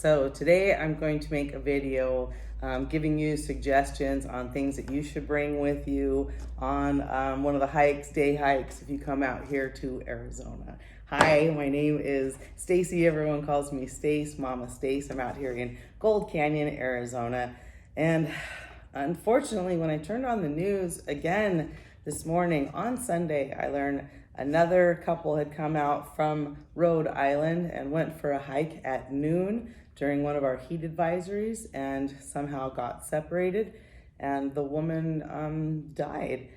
So today I'm going to make a video giving you suggestions on things that you should bring with you on one of the day hikes if you come out here to Arizona. Hi, my name is Stacy. Everyone calls me Stace, Mama Stace. I'm out here in Gold Canyon, Arizona. And unfortunately, when I turned on the news again this morning on Sunday, I learned another couple had come out from Rhode Island and went for a hike at noon during one of our heat advisories and somehow got separated, and the woman died.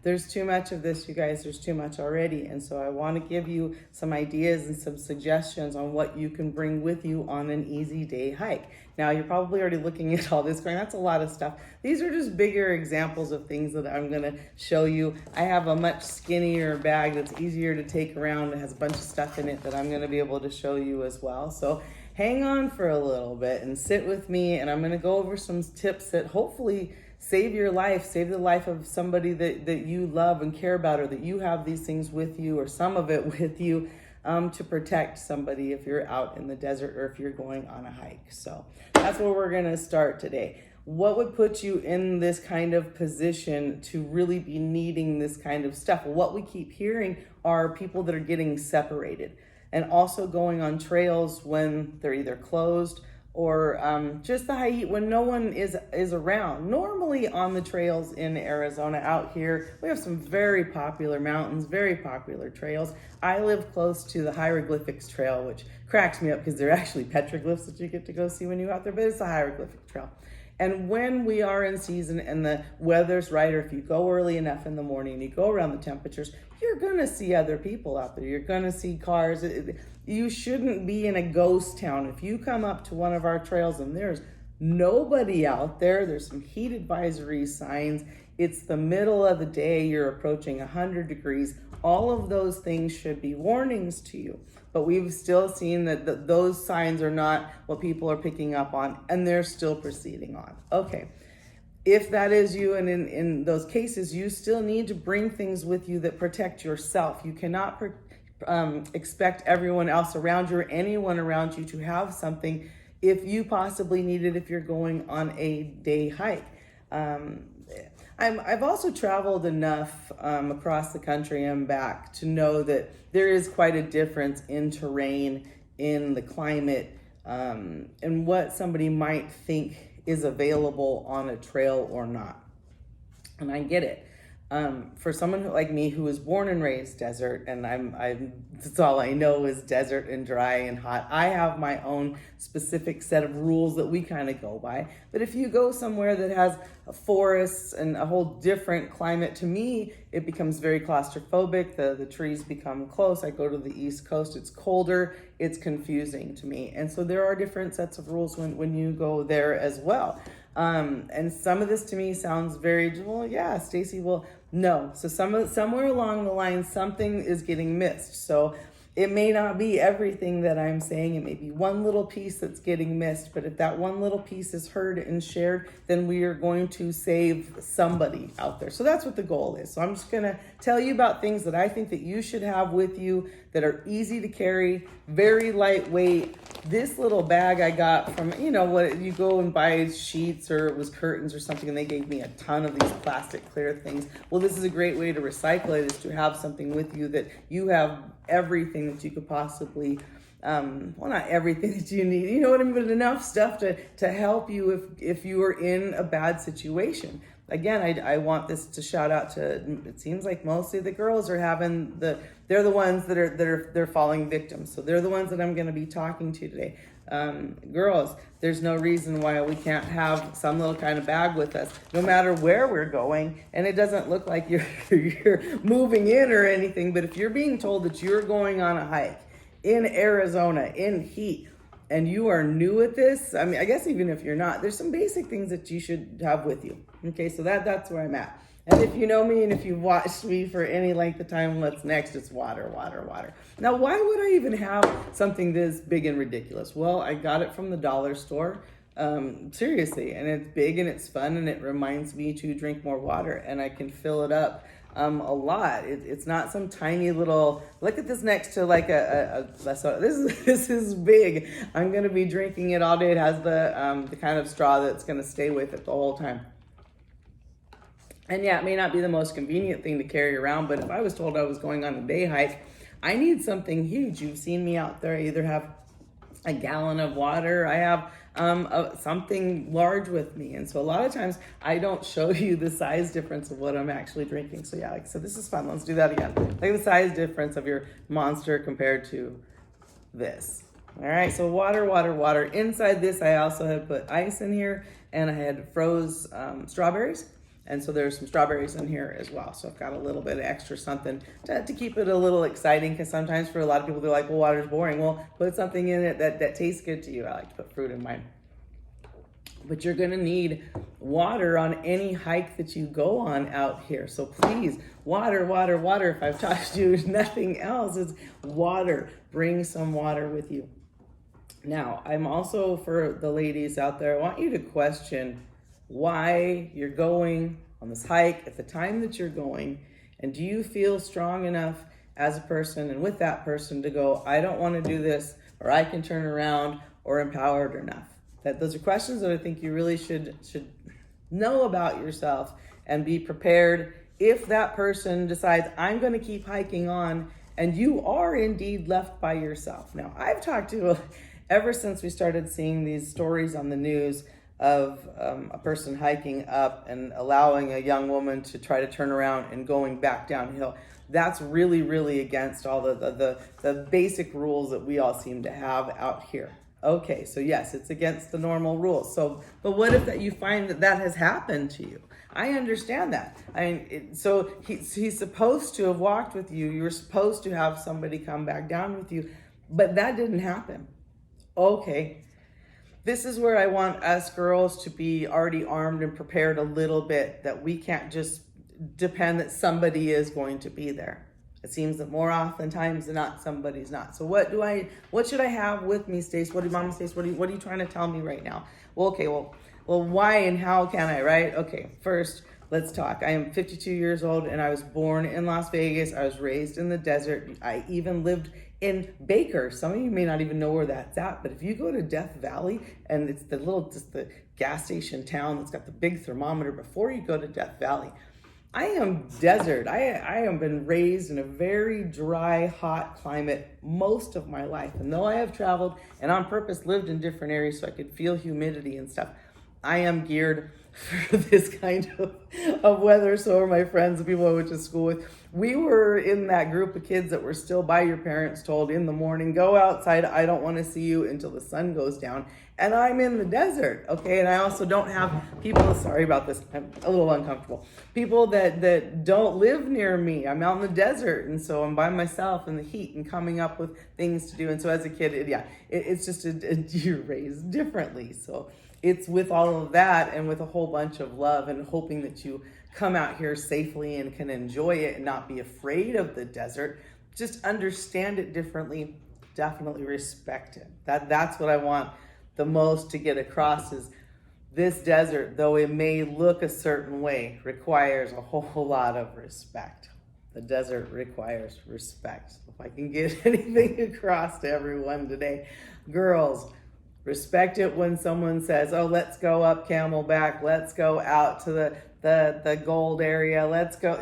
There's too much of this, you guys. There's too much already. And so I want to give you some ideas and some suggestions on what you can bring with you on an easy day hike. Now, you're probably already looking at all this going, that's a lot of stuff. These are just bigger examples of things that I'm going to show you. I have a much skinnier bag that's easier to take around. It has a bunch of stuff in it that I'm going to be able to show you as well. So hang on for a little bit and sit with me, and I'm going to go over some tips that hopefully save your life, save the life of somebody that you love and care about, or that you have these things with you, or some of it with you, to protect somebody if you're out in the desert or if you're going on a hike. So that's where we're gonna start today. What would put you in this kind of position to really be needing this kind of stuff? Well, what we keep hearing are people that are getting separated and also going on trails when they're either closed or just the high heat when no one is around. Normally on the trails in Arizona out here, we have some very popular mountains, very popular trails. I live close to the Hieroglyphics Trail, which cracks me up because they're actually petroglyphs that you get to go see when you're out there, but it's a hieroglyphic trail. And when we are in season and the weather's right, or if you go early enough in the morning and you go around the temperatures, you're gonna see other people out there. You're gonna see cars. You shouldn't be in a ghost town. If you come up to one of our trails and there's nobody out there, there's some heat advisory signs, it's the middle of the day, you're approaching 100 degrees, all of those things should be warnings to you. But we've still seen that those signs are not what people are picking up on, and they're still proceeding on. Okay, if that is you, and in those cases, you still need to bring things with you that protect yourself. You cannot expect everyone else around you or anyone around you to have something if you possibly need it if you're going on a day hike. I've also traveled enough across the country and back to know that there is quite a difference in terrain, in the climate, and what somebody might think is available on a trail or not. And I get it. For someone like me who was born and raised desert, and that's all I know is desert and dry and hot. I have my own specific set of rules that we kind of go by. But if you go somewhere that has forests and a whole different climate, to me, it becomes very claustrophobic. The trees become close. I go to the East Coast, it's colder, it's confusing to me. And so there are different sets of rules when you go there as well. And some of this to me sounds very, well, yeah, Stacy, well, no. So somewhere along the line, something is getting missed. So it may not be everything that I'm saying. It may be one little piece that's getting missed. But if that one little piece is heard and shared, then we are going to save somebody out there. So that's what the goal is. So I'm just going to tell you about things that I think that you should have with you that are easy to carry, very lightweight. This little bag I got from, what you go and buy sheets, or it was curtains or something, and they gave me a ton of these plastic clear things. Well, this is a great way to recycle it, is to have something with you that you have everything that you could possibly, well, not everything that you need, you know what I mean, but enough stuff to help you if you are in a bad situation. Again, I want this to shout out to, it seems like mostly the girls are having they're the ones that are falling victims. So they're the ones that I'm going to be talking to today. Girls, there's no reason why we can't have some little kind of bag with us, no matter where we're going. And it doesn't look like you're moving in or anything, but if you're being told that you're going on a hike in Arizona in heat, and you are new at this, I mean, I guess even if you're not, there's some basic things that you should have with you. Okay, so that's where I'm at. And if you know me and if you've watched me for any length of time, what's next? It's water, water, water. Now, why would I even have something this big and ridiculous? Well, I got it from the dollar store. Seriously, and it's big and it's fun and it reminds me to drink more water, and I can fill it up a lot. It's not some tiny little, look at this next to like this is big. I'm going to be drinking it all day. It has the kind of straw that's going to stay with it the whole time. And yeah, it may not be the most convenient thing to carry around, but if I was told I was going on a day hike, I need something huge. You've seen me out there. I either have a gallon of water, I have something large with me. And so a lot of times I don't show you the size difference of what I'm actually drinking. So yeah, like I said, this is fun. Let's do that again. Like the size difference of your Monster compared to this. All right, so water, water, water. Inside this, I also had put ice in here, and I had froze strawberries. And so there's some strawberries in here as well. So I've got a little bit of extra something to keep it a little exciting, because sometimes for a lot of people, they're like, well, water's boring. Well, put something in it that tastes good to you. I like to put fruit in mine. But you're gonna need water on any hike that you go on out here. So please, water, water, water. If I've taught you nothing else, it's water. Bring some water with you. Now, I'm also, for the ladies out there, I want you to question why you're going on this hike at the time that you're going, and do you feel strong enough as a person and with that person to go, I don't want to do this, or I can turn around, or empowered enough? Those are questions that I think you really should know about yourself and be prepared if that person decides, I'm going to keep hiking on, and you are indeed left by yourself. Now, I've talked to, ever since we started seeing these stories on the news of a person hiking up and allowing a young woman to try to turn around and going back downhill. That's really, really against all the basic rules that we all seem to have out here. Okay, so yes, it's against the normal rules. So, but what if that you find that has happened to you? I understand that. So he's supposed to have walked with you. You were supposed to have somebody come back down with you, but that didn't happen. Okay. This is where I want us girls to be already armed and prepared a little bit, that we can't just depend that somebody is going to be there. It seems that more oftentimes than not, somebody's not. So what should I have with me, Stace? What are you trying to tell me right now? Well, okay, well, why and how can I, right? Okay, first, let's talk. I am 52 years old, and I was born in Las Vegas. I was raised in the desert. I even lived in Baker. Some of you may not even know where that's at, but if you go to Death Valley, and it's just the gas station town that's got the big thermometer before you go to Death Valley, I am desert. I have been raised in a very dry, hot climate most of my life. And though I have traveled and on purpose lived in different areas so I could feel humidity and stuff, I am geared for this kind of weather. So are my friends, the people I went to school with. We were in that group of kids that were still by your parents told in the morning, go outside, I don't want to see you until the sun goes down. And I'm in the desert, okay? And I also don't have people, sorry about this, I'm a little uncomfortable. People that don't live near me. I'm out in the desert, and so I'm by myself in the heat and coming up with things to do. And so as a kid, it's just you're raised differently. So it's with all of that and with a whole bunch of love and hoping that you come out here safely and can enjoy it and not be afraid of the desert. Just understand it differently. Definitely respect it. That's what I want the most to get across, is this desert, though it may look a certain way, requires a whole lot of respect. The desert requires respect. If I can get anything across to everyone today, girls, respect it when someone says, oh, let's go up Camelback, let's go out to the gold area, let's go.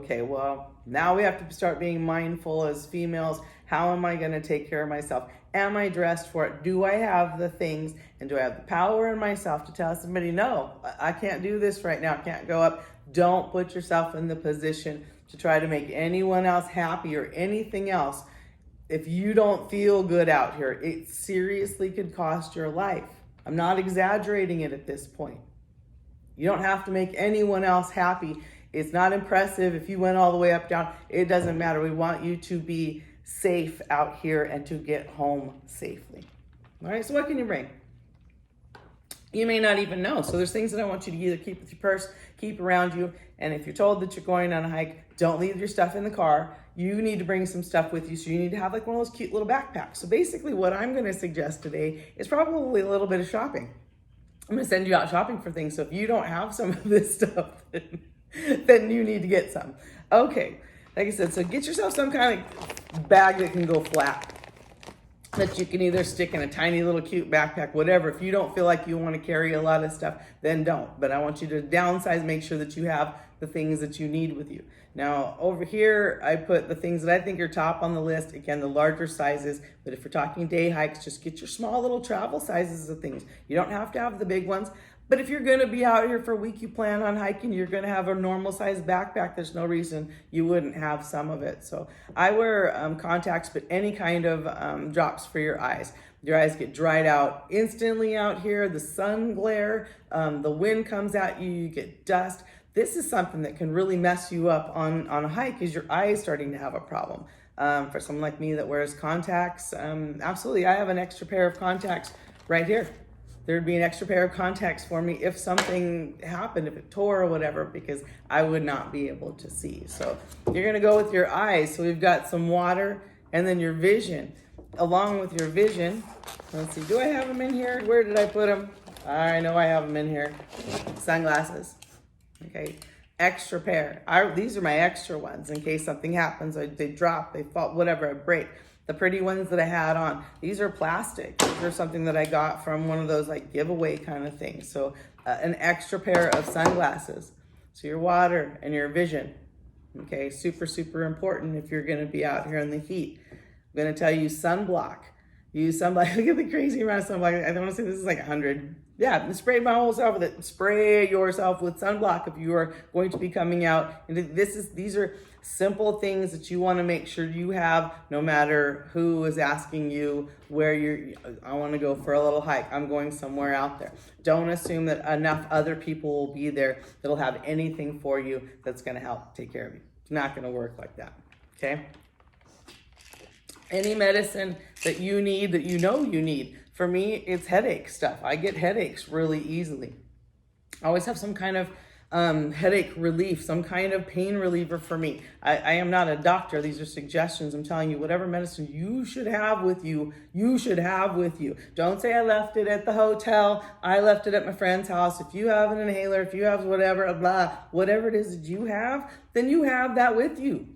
Okay, well, now we have to start being mindful as females. How am I going to take care of myself? Am I dressed for it? Do I have the things, and do I have the power in myself to tell somebody, no, I can't do this right now, I can't go up? Don't put yourself in the position to try to make anyone else happy or anything else. If you don't feel good out here, it seriously could cost your life. I'm not exaggerating it at this point. You don't have to make anyone else happy. It's not impressive if you went all the way up, down. It doesn't matter. We want you to be safe out here and to get home safely. All right, so what can you bring? You may not even know. So there's things that I want you to either keep with your purse, keep around you, and if you're told that you're going on a hike, don't leave your stuff in the car. You need to bring some stuff with you, so you need to have like one of those cute little backpacks. So basically what I'm going to suggest today is probably a little bit of shopping. I'm going to send you out shopping for things. So if you don't have some of this stuff, then you need to get some. Okay, like I said, so get yourself some kind of bag that can go flat, that you can either stick in a tiny little cute backpack, whatever. If you don't feel like you want to carry a lot of stuff, then don't. But I want you to downsize, make sure that you have the things that you need with you. Now, over here, I put the things that I think are top on the list. Again, the larger sizes, but if you're talking day hikes, just get your small little travel sizes of things. You don't have to have the big ones. But if you're gonna be out here for a week, you plan on hiking, you're gonna have a normal size backpack, there's no reason you wouldn't have some of it. So I wear contacts, but any kind of drops for your eyes. Your eyes get dried out instantly out here, the sun glare, the wind comes at you, you get dust. This is something that can really mess you up on a hike, is your eye is starting to have a problem. For someone like me that wears contacts, absolutely, I have an extra pair of contacts right here. There'd be an extra pair of contacts for me if something happened, if it tore or whatever, because I would not be able to see. So you're gonna go with your eyes. So we've got some water and then your vision. Along with your vision, let's see, do I have them in here? Where did I put them? I know I have them in here. Sunglasses, okay. Extra pair. These are my extra ones in case something happens, they drop, they fall, whatever, I break. The pretty ones that I had on, these are plastic. These are something that I got from one of those like giveaway kind of things. So an extra pair of sunglasses. So your water and your vision, okay? Super, super important if you're gonna be out here in the heat. I'm gonna tell you sunblock. Use sunblock. Look at the crazy amount of sunblock. I want to say this is like 100. Yeah, spray my whole self with it. Spray yourself with sunblock if you are going to be coming out. And these are simple things that you want to make sure you have, no matter who is asking you where I want to go for a little hike. I'm going somewhere out there. Don't assume that enough other people will be there that'll have anything for you that's going to help take care of you. It's not going to work like that. Okay? Any medicine that you need, that you know you need. For me, it's headache stuff. I get headaches really easily. I always have some kind of headache relief, some kind of pain reliever for me. I am not a doctor. These are suggestions. I'm telling you, whatever medicine you should have with you, you should have with you. Don't say I left it at the hotel. I left it at my friend's house. If you have an inhaler, if you have whatever, blah, whatever it is that you have, then you have that with you.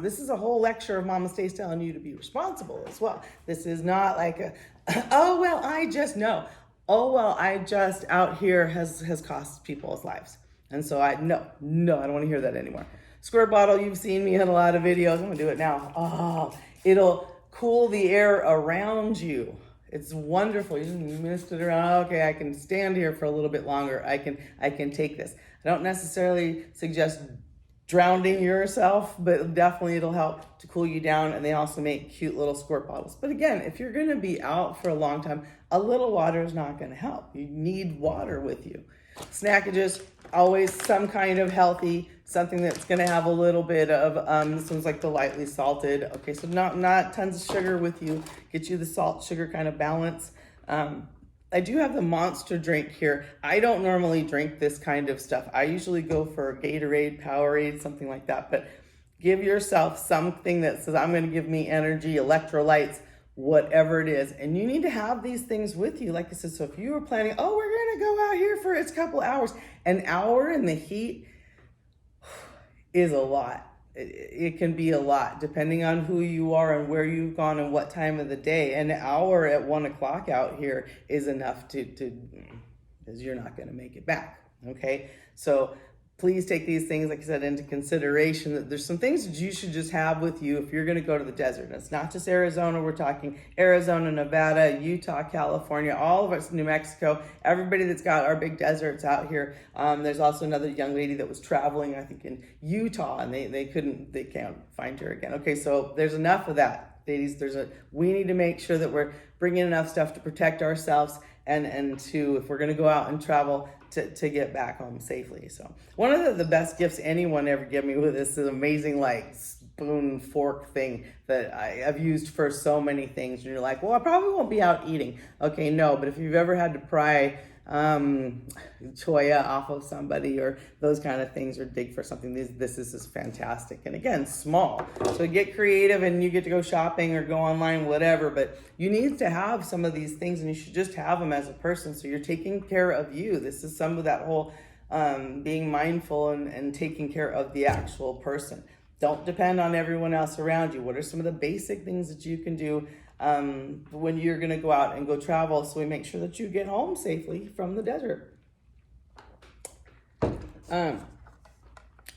This is a whole lecture of Mama Stace telling you to be responsible as well. This is not like a, oh, well, I just know. Oh, well, I just out here has cost people's lives. And so no, I don't want to hear that anymore. Squirt bottle, you've seen me in a lot of videos. I'm gonna do it now. Oh, it'll cool the air around you. It's wonderful. You just mist it around. Okay, I can stand here for a little bit longer. I can take this. I don't necessarily suggest drowning yourself, but definitely it'll help to cool you down. And they also make cute little squirt bottles. But again, if you're gonna be out for a long time, a little water is not gonna help. You need water with you. Snackages, always some kind of healthy, something that's gonna have a little bit of, this one's like the lightly salted. Okay, so not tons of sugar with you. Get you the salt, sugar kind of balance. I do have the Monster drink here. I don't normally drink this kind of stuff. I usually go for Gatorade, Powerade, something like that. But give yourself something that says, I'm gonna give me energy, electrolytes, whatever it is. And you need to have these things with you. Like I said, so if you were planning, oh, we're gonna go out here for a couple hours. An hour in the heat is a lot. It can be a lot depending on who you are and where you've gone and what time of the day. An hour at 1 o'clock out here is enough because you're not gonna make it back, okay? So please take these things, like I said, into consideration. That there's some things that you should just have with you if you're gonna go to the desert. And it's not just Arizona, we're talking Arizona, Nevada, Utah, California, all of us, New Mexico, everybody that's got our big deserts out here. There's also another young lady that was traveling, I think in Utah, and they can't find her again. Okay, so there's enough of that. Ladies, we need to make sure that we're bringing enough stuff to protect ourselves and to, if we're gonna go out and travel, to get back home safely. So one of the best gifts anyone ever gave me with this is amazing like spoon fork thing that I've used for so many things. And you're like, well, I probably won't be out eating. Okay, no, but if you've ever had to pry choya off of somebody or those kind of things, or dig for something, this is just fantastic. And again, small, so get creative and you get to go shopping or go online, whatever, but you need to have some of these things, and you should just have them as a person, so you're taking care of you. This is some of that whole being mindful and taking care of the actual person. Don't depend on everyone else around you. What are some of the basic things that you can do when you're going to go out and go travel, so we make sure that you get home safely from the desert?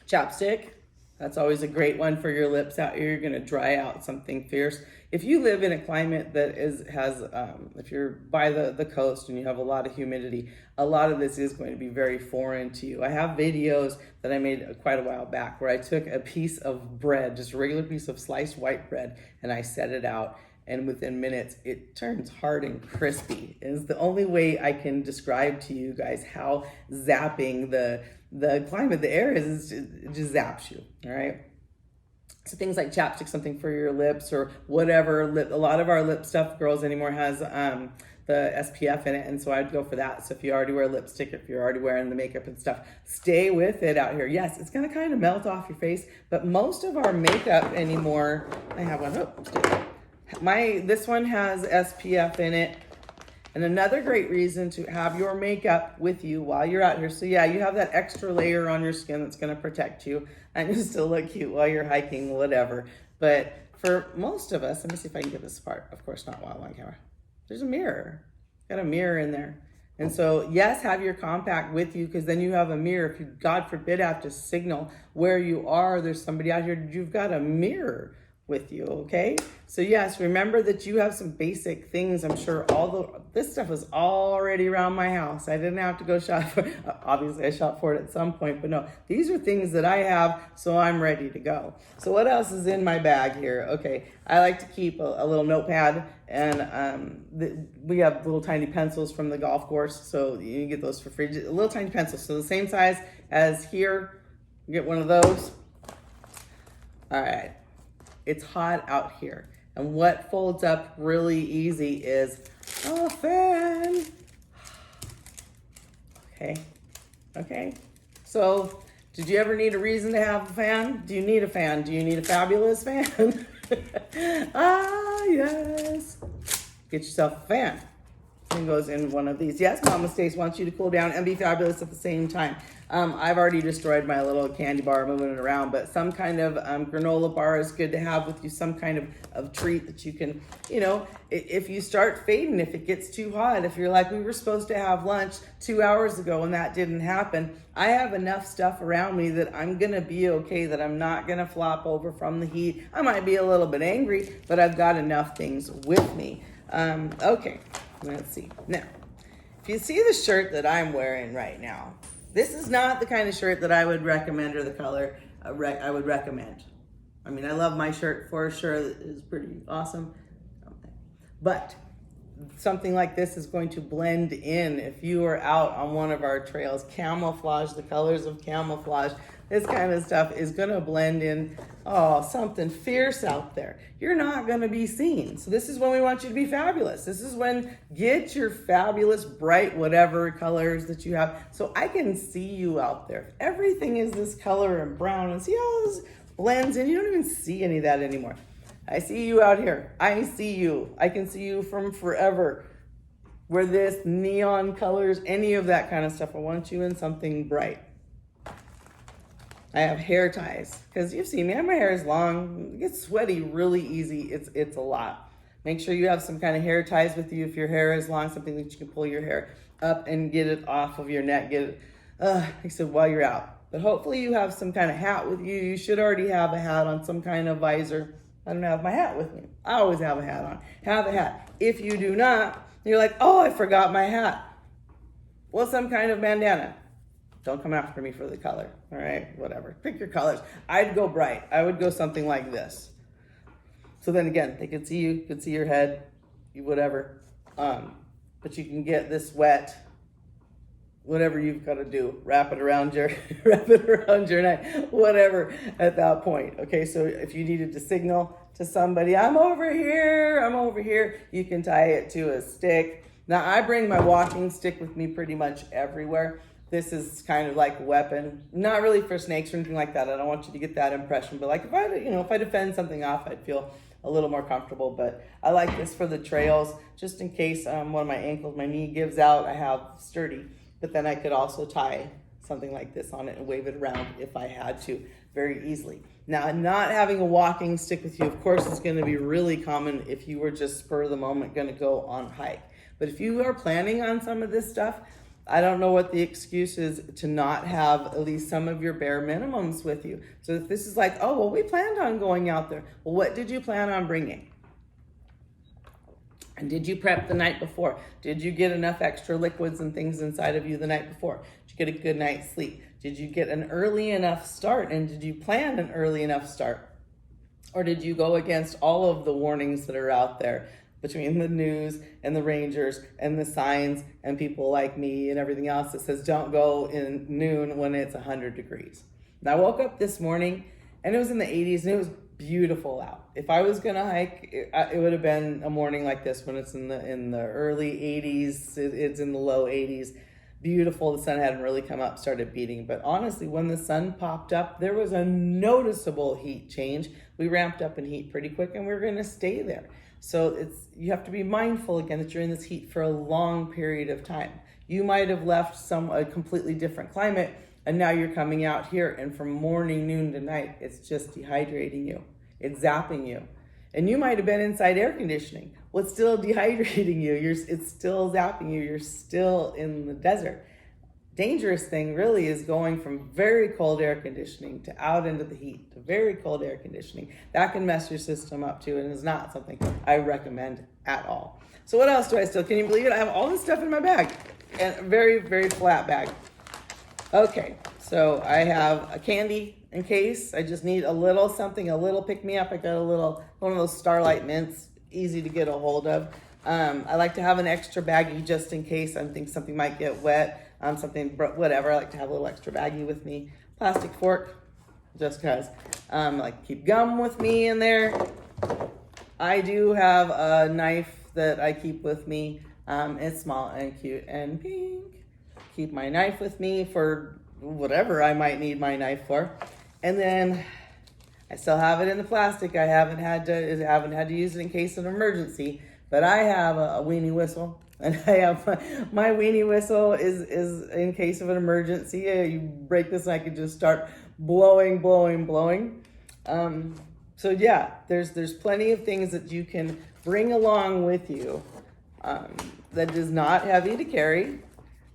Chapstick. That's always a great one for your lips out here. You're going to dry out something fierce. If you live in a climate that if you're by the coast and you have a lot of humidity, a lot of this is going to be very foreign to you. I have videos that I made quite a while back where I took a piece of bread, just a regular piece of sliced white bread, and I set it out. And within minutes, it turns hard and crispy. It's the only way I can describe to you guys how zapping the climate, the air is, it just zaps you, all right? So things like chapstick, something for your lips or whatever. A lot of our lip stuff, girls, anymore has the SPF in it, and so I'd go for that. So if you already wear lipstick, if you're already wearing the makeup and stuff, stay with it out here. Yes, it's gonna kind of melt off your face, but most of our makeup anymore, I have one, this one has SPF in it. And another great reason to have your makeup with you while you're out here. So yeah, you have that extra layer on your skin that's gonna protect you and you still look cute while you're hiking, whatever. But for most of us, let me see if I can get this apart. Of course not while I'm on camera. There's a mirror, got a mirror in there. And so yes, have your compact with you, because then you have a mirror. If you, God forbid, have to signal where you are, there's somebody out here, you've got a mirror with you, okay? So yes, remember that you have some basic things. I'm sure this stuff was already around my house. I didn't have to go shop for it. Obviously I shop for it at some point, but no, these are things that I have, so I'm ready to go. So what else is in my bag here? Okay, I like to keep a little notepad, and we have little tiny pencils from the golf course, so you can get those for free. Just little tiny pencils, so the same size as here. You get one of those. All right. It's hot out here, and what folds up really easy is a fan. Okay. So, did you ever need a reason to have a fan? Do you need a fan? Do you need a fabulous fan? Ah, yes. Get yourself a fan. And goes in one of these. Yes, Mama Stace wants you to cool down and be fabulous at the same time. I've already destroyed my little candy bar moving it around, but some kind of granola bar is good to have with you, some kind of treat that you can, if you start fading, if it gets too hot, if you're like, we were supposed to have lunch 2 hours ago and that didn't happen, I have enough stuff around me that I'm gonna be okay, that I'm not gonna flop over from the heat. I might be a little bit angry, but I've got enough things with me. Okay, let's see. Now, if you see the shirt that I'm wearing right now, this is not the kind of shirt that I would recommend, or the color I would recommend. I mean, I love my shirt for sure. It is pretty awesome. But something like this is going to blend in if you are out on one of our trails. Camouflage, the colors of camouflage, this kind of stuff is gonna blend in. Oh, something fierce out there. You're not gonna be seen. So this is when we want you to be fabulous. This is when get your fabulous, bright, whatever colors that you have. So I can see you out there. If everything is this color and brown, and see how this blends in. You don't even see any of that anymore. I see you out here. I see you. I can see you from forever. Where this neon colors, any of that kind of stuff, I want you in something bright. I have hair ties, because you've seen me, my hair is long, it gets sweaty really easy, it's a lot. Make sure you have some kind of hair ties with you if your hair is long, something that you can pull your hair up and get it off of your neck, get it, like I said, while you're out. But hopefully you have some kind of hat with you. You should already have a hat on, some kind of visor. I don't have my hat with me. I always have a hat on. Have a hat. If you do not, you're like, oh, I forgot my hat. Well, some kind of bandana. Don't come after me for the color, all right? Whatever, pick your colors. I'd go bright. I would go something like this. So then again, they could see you, could see your head, whatever. But you can get this wet, whatever you've got to do. Wrap it around your neck, whatever at that point. Okay, so if you needed to signal to somebody, I'm over here, you can tie it to a stick. Now I bring my walking stick with me pretty much everywhere. This is kind of like a weapon, not really for snakes or anything like that. I don't want you to get that impression, but like if I defend something off, I'd feel a little more comfortable. But I like this for the trails, just in case one of my ankles, my knee gives out, I have sturdy. But then I could also tie something like this on it and wave it around if I had to, very easily. Now, not having a walking stick with you, of course, is going to be really common if you were just spur of the moment going to go on a hike. But if you are planning on some of this stuff, I don't know what the excuse is to not have at least some of your bare minimums with you. So if this is like, oh, well, we planned on going out there. Well, what did you plan on bringing? And did you prep the night before? Did you get enough extra liquids and things inside of you the night before? Did you get a good night's sleep? Did you get an early enough start? And did you plan an early enough start? Or did you go against all of the warnings that are out there between the news and the rangers and the signs and people like me and everything else that says don't go in noon when it's 100 degrees? Now, I woke up this morning and it was in the 80s and it was beautiful out. If I was gonna hike, it would have been a morning like this when it's in the early 80s. It's in the low 80s. Beautiful. The sun hadn't really come up, started beating. But honestly, when the sun popped up, there was a noticeable heat change. We ramped up in heat pretty quick and we're gonna stay there. So you have to be mindful again that you're in this heat for a long period of time. You might have left a completely different climate and now you're coming out here and from morning, noon to night, it's just dehydrating you. It's zapping you. And you might have been inside air conditioning. Well, it's still dehydrating you. It's still zapping you. You're still in the desert. Dangerous thing really is going from very cold air conditioning to out into the heat to very cold air conditioning. That can mess your system up too, and is not something I recommend at all. So what else do I still? Can you believe it? I have all this stuff in my bag, and a very, very flat bag. Okay, so I have a candy in case I just need a little something, a little pick-me-up. I got one of those Starlight Mints, easy to get a hold of. I like to have an extra baggie just in case I think something might get wet, whatever. I like to have a little extra baggie with me. Plastic fork, just because. I like to keep gum with me in there. I do have a knife that I keep with me. It's small and cute and pink. Keep my knife with me for whatever I might need my knife for. And then I still have it in the plastic. I haven't had to use it in case of an emergency, but I have a weenie whistle, and I have my weenie whistle is in case of an emergency. You break this and I can just start blowing. So yeah, there's plenty of things that you can bring along with you that is not heavy to carry,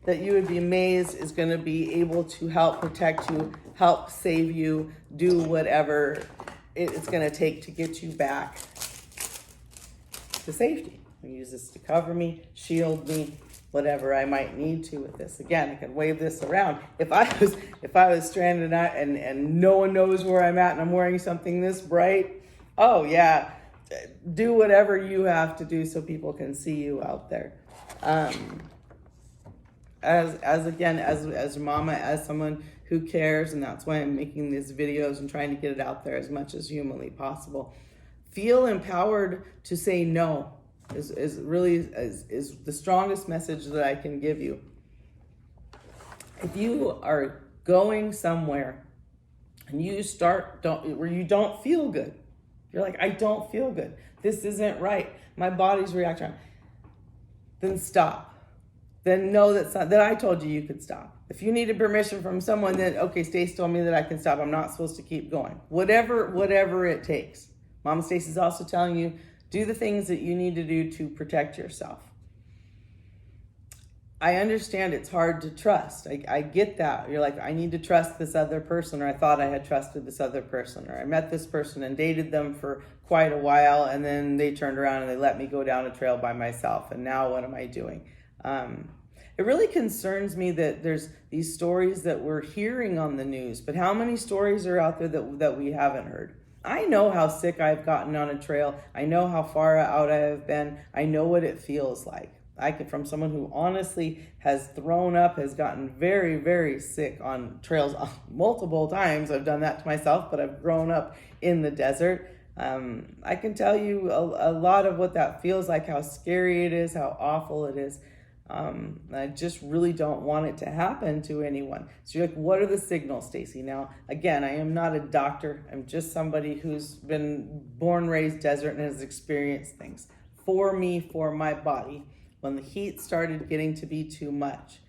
that you would be amazed is going to be able to help protect you, help save you, do whatever it's going to take to get you back to safety. I use this to cover me, shield me, whatever I might need to with this. Again, I can wave this around. If I was stranded and no one knows where I'm at and I'm wearing something this bright, oh yeah, do whatever you have to do so people can see you out there. As a mama, as someone who cares, and that's why I'm making these videos and trying to get it out there as much as humanly possible. Feel empowered to say no is the strongest message that I can give you. If you are going somewhere and you where you don't feel good, you're like, I don't feel good. This isn't right. My body's reacting. Then stop. Then know that I told you could stop. If you needed permission from someone, then okay, Stace told me that I can stop. I'm not supposed to keep going. Whatever it takes. Mama Stacy's also telling you, do the things that you need to do to protect yourself. I understand it's hard to trust. I get that. You're like, I need to trust this other person, or I thought I had trusted this other person, or I met this person and dated them for quite a while, and then they turned around and they let me go down a trail by myself, and now what am I doing? It really concerns me that there's these stories that we're hearing on the news, but how many stories are out there that we haven't heard? I know how sick I've gotten on a trail. I know how far out I have been. I know what it feels like. From someone who honestly has thrown up, has gotten very, very sick on trails multiple times. I've done that to myself, but I've grown up in the desert. I can tell you a lot of what that feels like, how scary it is, how awful it is. I just really don't want it to happen to anyone. So you're like, what are the signals, Stacy? Now, again, I am not a doctor. I'm just somebody who's been born, raised desert and has experienced things. For me, for my body, when the heat started getting to be too much,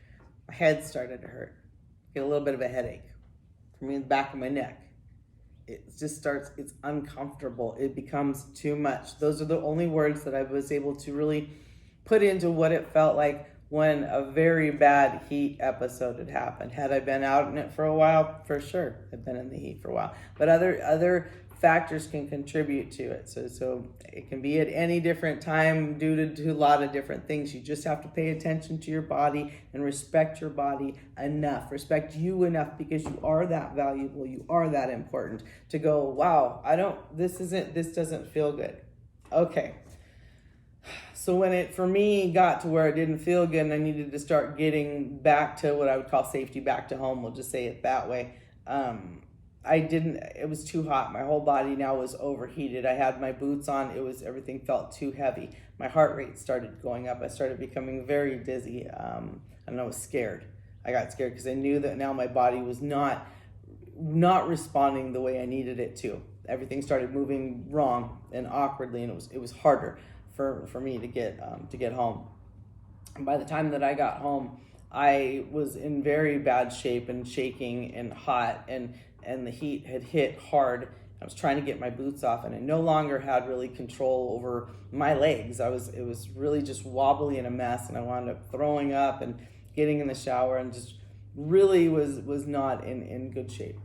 my head started to hurt. get a little bit of a headache. For me, in the back of my neck. It just starts, it's uncomfortable. It becomes too much. Those are the only words that I was able to really put into what it felt like when a very bad heat episode had happened. Had I been out in it for a while? For sure, I've been in the heat for a while. But other factors can contribute to it. So it can be at any different time due to a lot of different things. You just have to pay attention to your body and respect your body enough. Respect you enough, because you are that valuable. You are that important to go, wow, this doesn't feel good. Okay. So when it, for me, got to where it didn't feel good and I needed to start getting back to what I would call safety, back to home, we'll just say it that way, it was too hot. My whole body now was overheated. I had my boots on. Everything felt too heavy. My heart rate started going up. I started becoming very dizzy. And I was scared. I got scared because I knew that now my body was not responding the way I needed it to. Everything started moving wrong and awkwardly, and it was harder for me to get home. And by the time that I got home, I was in very bad shape and shaking and hot, and the heat had hit hard. I was trying to get my boots off, and I no longer had really control over my legs. It was really just wobbly and a mess, and I wound up throwing up and getting in the shower, and just really was not in good shape.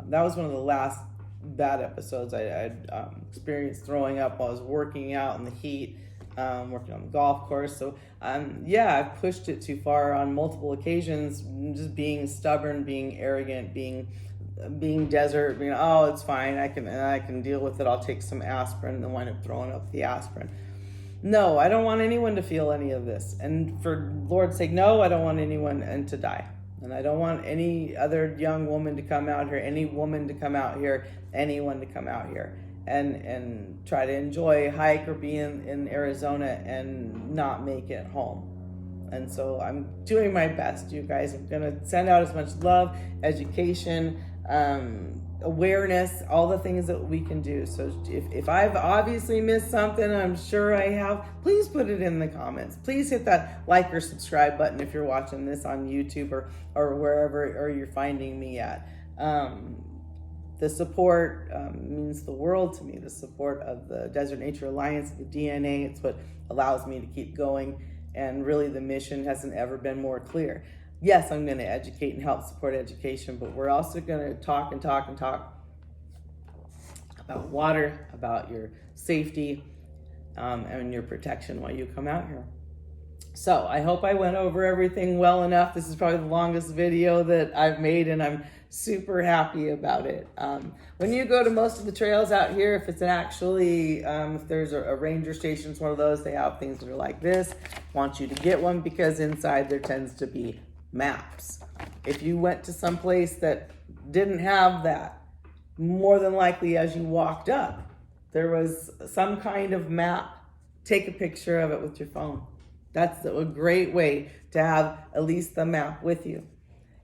That was one of the last bad episodes I'd experienced throwing up while I was working out in the heat, working on the golf course. So I've pushed it too far on multiple occasions, just being stubborn, being arrogant, being desert, oh, it's fine, I can deal with it, I'll take some aspirin, and then wind up throwing up the aspirin. No, I don't want anyone to feel any of this. And for Lord's sake, no, I don't want anyone to die. And I don't want any other young woman to come out here, any woman to come out here, anyone to come out here and try to enjoy a hike or be in Arizona and not make it home. And so I'm doing my best, you guys. I'm gonna send out as much love, education, awareness, all the things that we can do. So if I've obviously missed something, I'm sure I have, please put it in the comments. Please hit that like or subscribe button if you're watching this on YouTube or wherever or you're finding me at. The support means the world to me. The support of the Desert Nature Alliance, the DNA, it's what allows me to keep going. And really the mission hasn't ever been more clear. Yes, I'm going to educate and help support education, but we're also going to talk about water, about your safety, and your protection while you come out here. So I hope I went over everything well enough. This is probably the longest video that I've made, and I'm super happy about it. When you go to most of the trails out here, if it's if there's a ranger station, it's one of those, they have things that are like this. I want you to get one because inside there tends to be maps. If you went to some place that didn't have that, more than likely as you walked up, there was some kind of map. Take a picture of it with your phone. That's a great way to have at least the map with you.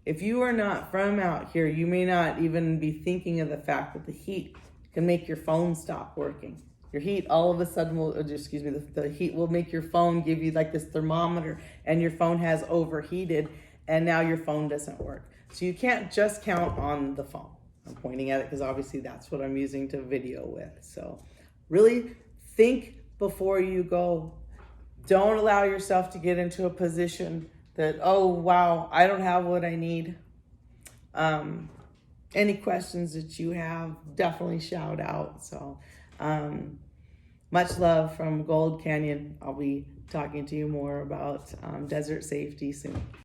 If you are not from out here, you may not even be thinking of the fact that the heat can make your phone stop working. Your heat all of a sudden the heat will make your phone give you like this thermometer, and your phone has overheated, and now your phone doesn't work. So you can't just count on the phone. I'm pointing at it because obviously that's what I'm using to video with. So really think before you go. Don't allow yourself to get into a position that, oh, wow, I don't have what I need. Any questions that you have, definitely shout out. So much love from Gold Canyon. I'll be talking to you more about desert safety soon.